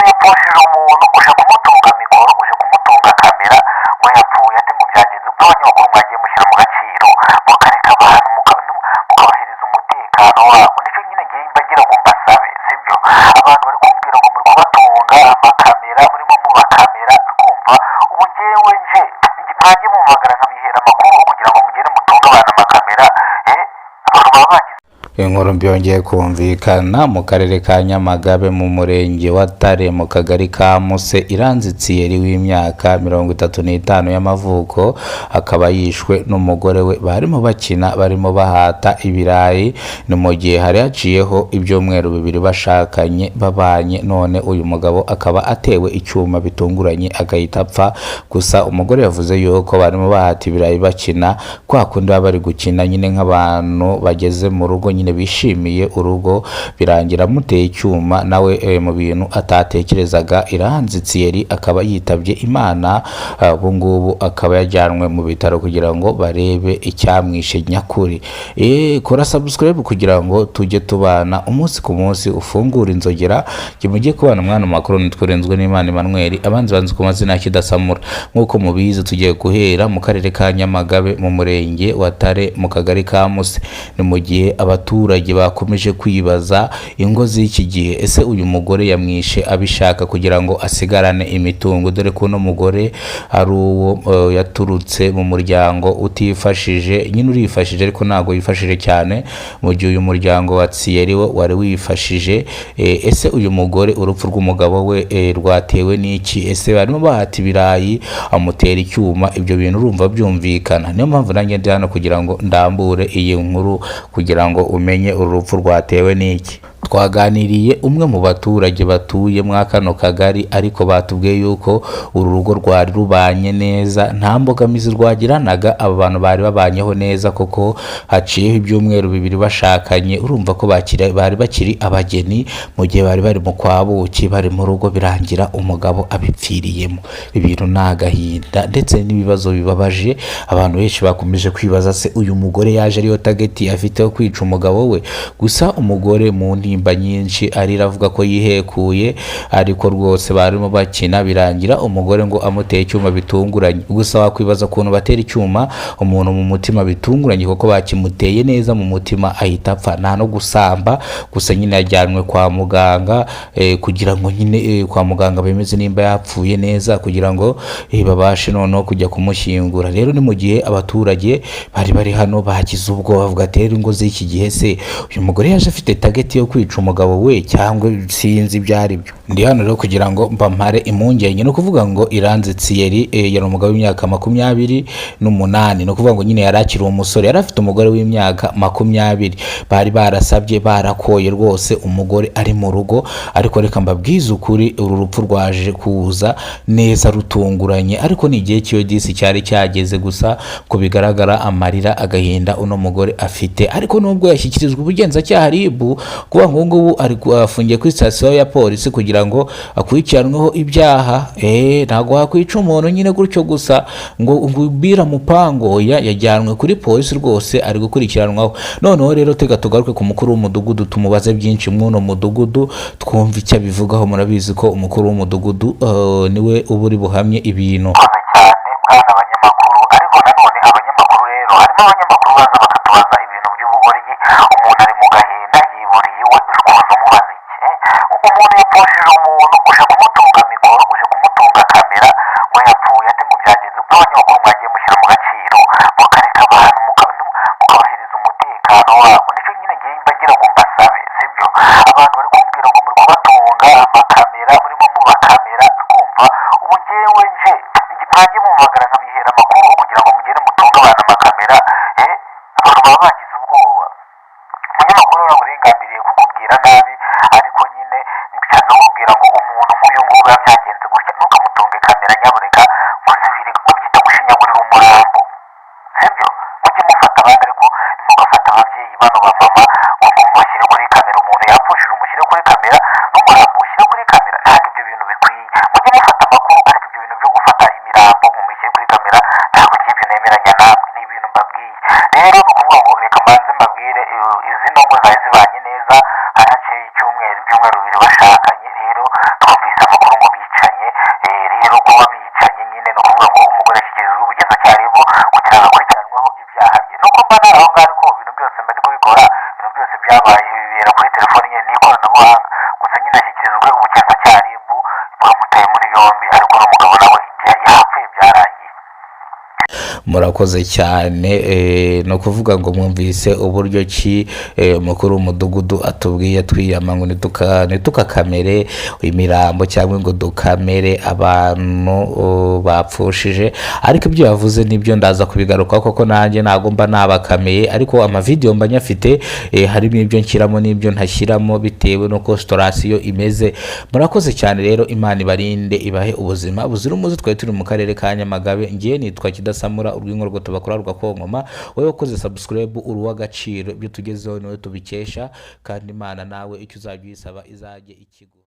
yapfushije umuntu uje kumutunga mikoro uje kumutunga kamera ngo yapfuye ate ngo byagenze uko abanyamakuru mwagiye mushyira mu gaciro mukareka abantu mukabahereza umutekano wabo nicyo nyine ngiye mbagira ngo mbasabe sibyo abantu bari kumbwira ngo muri kubatunga amakamera murimo mubakamera kumva ubu ngewe nje mwagiye mumagara nkabihera amakuru kugira ngo mugere mutunge abantu amakamera abantu baba bagize inkuru byongeye kumvikana mu karere ka Nyamagabe mu murenge wa Tare mu kagari ka Muse Iranzitsiyeri w'imyaka 35 y'amavuko akaba yishwe n'umugore we barimo bakina barimo bahata ibirayi ni mu gihe hari haciyeho ibyumweru bibiri bashakanye babanye none uyu mugabo akaba atewe icyuma bitunguranye agahita apfa gusa umugore yavuze yuko barimo bahata ibirayi bakina kwa kundi bari gukina nyine nk'abantu bageze mu rugo nyine bishimiye urugo birangira muteye icyuma nawe mu bintu atatekerezaga Iranzitsiyeri akaba yitabye Imana ubungubu akaba yajyanwe mu bitaro kugira ngo barebe icyamwishe nyakuri. Kora subscribe kugira ngo tujye tubana umunsi ku munsi ufungura inzogera kimujye kubana mwana makuru nitwerenzwe n'Imana Emmanuel abanzi ku mazina kidasamura nkuko mubizi tugiye guhera mu karere ka Nyamagabe mu murenge wa Tare mu kagari ka Muse ni mu gihe abaturage bakomeje kwibaza ingo z'iki gihe ese uyu mugore yamwishe abishaka kugira ngo asigarane imitungo dore ko no mugore ari uwo yaturutse mu muryango utifashije nyine urifashije ariko ntago yifashije cyane mu gihe uyu muryango wa Tsiyeri wari wifashije ese uyu mugore urupfu rw'umugabo we rwatewe n'iki ese barimo bahata ibirayi amutera icyuma ibyo bintu urumva byumvikana niyo mpamvu nanjye ndi hano kugira ngo ndambure iyi nkuru kugira ngo umenye urupfu rwatewe n'iki. Twaganiriye umwe mu baturage batuye mwa kano kagari ariko batubwiye yuko uru rugo rwari rubanye neza nta mbogamizi rwagiranaga aba bantu bari babanyeho neza koko haciyeho ibyumweru bibiri bashakanye urumva ko bari bakiri abageni mu gihe bari mu kwabuki bari mu rugo birangira umugabo abipfiriyemo ibintu nagahinda ndetse n'ibibazo bibabaje abantu benshi bakomeje kwibaza se uyu mugore yaje ariyo target afite kwica umugabo we gusa umugore mu nimba nyinshi ariravuga ko yihekuye ariko rwose barimo bakina birangira umugore ngo amuteye icyuma bitunguranye gusa wakwibaza kuntu batera icyuma umuntu mu mutima bitunguranye kuko bakimuteye neza mu mutima ahita apfa nta no gusamba gusa nyine yajyanwe kwa muganga kugira ngo nyine kwa muganga bemeze nimba yapfuye neza kugira ngo babashe noneho kujya kumushyingura rero ni mu gihe abaturage bari hano bagize ubwo bavuga atera ingo z'iki gihe se uyu mugore yaje afite target yo kwica umugabo we cyangwa sinzi byari byo ndi hano rero kugira ngo mbamare impungenge no kuvuga ngo Iranzitsiyeri yari umugabo w'imyaka 28 no kuvuga ngo nyine yarakiri umusore yari afite umugore w'imyaka 20 bari barasabye barakoye rwose umugore ari mu rugo ariko reka mbabwize ukuri uru rupfu rwaje kuza neza rutunguranye ariko ni igihe cyo disi cyari cyageze gusa ko bigaragara amarira agahinda uno mugore afite ariko nubwo yashyikirizwa ubugenzacyaha RIB kuba ngubu ari afungiye kuri station ya polisi kugira ngo akurikiranweho ibyaha ntago hakwica umuntu nyine gutyo gusa ngo bira mupango yajyanwe kuri polisi rwose ari gukurikiranwaho noneho rero tega tugaruke ku mukuru w'umudugudu tumubaze byinshi mwuno mudugudu twumva icyo bivugaho murabizi ko umukuru w'umudugudu niwe uburi buhamye ibintu cyane bwana abanyamakuru ariko nanone abanyamakuru rero harimo abanyamakuru baza bakatubaza ibintu by'ubugoryi umuntu ari mu gahinda yiburiye we rwose umubaza iki umuntu yapfushije umuntu uje kumutunga mikoro uje kumutunga kamera ngo yapfuye ate ngo byagenze uko abanyamakuru mwagiye mushyira mu gaciro mukareka abantu mukabahereza umutekano wabo nicyo nyine ngiye mbagira ngo mbasabe sibyo abantu bari kumbwira ngo muri kubatunga amakamera murimo mubakamera kumva ubu ngewe nje mwagiye mumagara nkabihera amakuru kugira ngo mugere mutunge abantu amakamera abantu baba bagize ubwoba umunyamakuru rero urengambiriye kukubwira nabi ariko nyine bishatse kukubwira ngo umuntu nk'uyu nguyu biba byagenze gutya ntukamutunge kamera nyabureka muzibiri ubyita gushinyagurira umurambo sibyo mujye mufata abandi ariko ntimugafata ababyeyi bano ba mama ngo mushyire kuri kamera umuntu yapfushije umushyire kuri kamera n'umurambo ushyire kuri kamera ntabwo ibyo bintu bikwiye mujye mufata amakuru ariko ibyo bintu byo gufata imirambo ngo mushyire kuri kamera ntabwo ibyo nemeranya namwe ni ibintu mbabwiye rero ni ukuvuga ngo reka mbanze mbabwire izi nongo zari zibanye neza haraciye ibyumweru bibiri bashakanye rero twumvise bibera kuri telefoni nyine n'ikoranabuhanga, gusa nyine ashyikirijwe ubugenzacyaha RIB bwamutaye muri yombi, ariko n'umugabo nawe yapfuye byarangiye. murakoze cyane. No kuvuga ngo mwumvise uburyo ki umukuru w'umudugudu atubwiye twiyama ngo ntitukakamere imirambo cyangwa ngo dukamere abantu bapfushije, ariko ibyo yavuze nibyo ndaza kubigaruka koko nanjye ntago mba nabakamiye, ariko amavideo mba nyafite, harimo ibyo nshyiramo n'ibyo ntashyiramo bitewe n'uko sitorasiyo imeze. Murakoze cyane rero, Imana ibarinde ibahe ubuzima buzira umuze. Twari turi mu karere ka Nyamagabe, ngiye nitwa Kidasamura urw'inkorgo bakora rwakonkoma. Wowe wakoze subscribe uri uw'agaciro, ibyo tugezeho niwe tubikesha, kandi Imana nawe icyo uzajya uyisaba izajye ikigo.